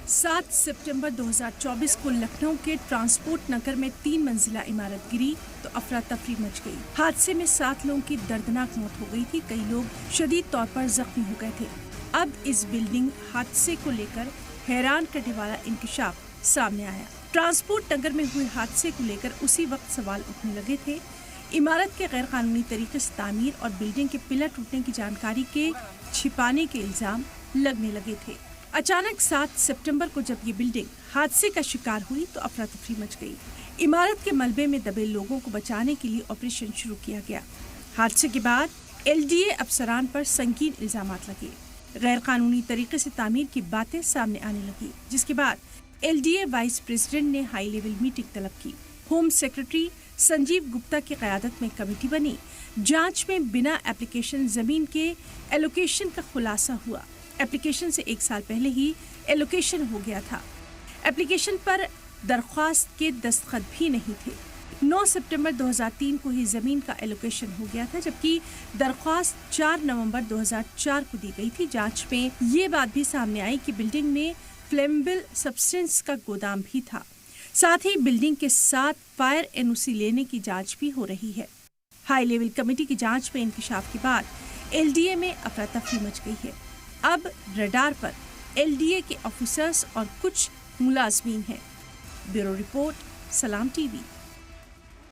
7 सितंबर 2024 को लखनऊ के ट्रांसपोर्ट नगर में 3 मंजिला इमारत गिरी तो अफरा तफरी मच गई। हादसे में 7 लोगों की दर्दनाक मौत हो गई थी। कई लोग शदीद तौर पर जख्मी हो गए थे। अब इस बिल्डिंग हादसे को लेकर हैरान करने वाला इंकशाफ सामने आया। ट्रांसपोर्ट नगर में हुए हादसे को लेकर उसी वक्त सवाल उठने लगे थे। इमारत के गैर कानूनी तरीके से तामीर और बिल्डिंग के पिलर टूटने की जानकारी के छिपाने के इल्जाम लगने लगे थे। अचानक 7 सितंबर को जब ये बिल्डिंग हादसे का शिकार हुई तो अफरा तफरी मच गई। इमारत के मलबे में दबे लोगों को बचाने के लिए ऑपरेशन शुरू किया गया। हादसे के बाद LDA अफसरान पर संगीन इल्जामात लगे। गैर कानूनी तरीके से तामीर की बातें सामने आने लगी, जिसके बाद LDA वाइस प्रेसिडेंट ने हाई लेवल मीटिंग तलब की। होम सेक्रेटरी संजीव गुप्ता की क़यादत में कमेटी बनी। जांच में बिना एप्लीकेशन जमीन के एलोकेशन का खुलासा हुआ। एप्लीकेशन से 1 साल पहले ही एलोकेशन हो गया था। एप्लीकेशन पर दरख्वास्त के दस्तखत भी नहीं थे। 9 सितंबर 2003 को ही जमीन का एलोकेशन हो गया था, जबकि दरख्वास्त 4 नवंबर 2004 को दी गई थी। जांच में ये बात भी सामने आई कि बिल्डिंग में फ्लेमेबल सब्सटेंस का गोदाम भी था। साथ ही बिल्डिंग के साथ फायर NOC लेने की जांच भी हो रही है। हाई लेवल कमेटी की जांच में इंकशाफ के बाद LDA में अफरा तफरी मच गई है। अब रडार पर LDA के ऑफिसर्स और कुछ मुलाजमीन हैं। ब्यूरो रिपोर्ट, सलाम TV।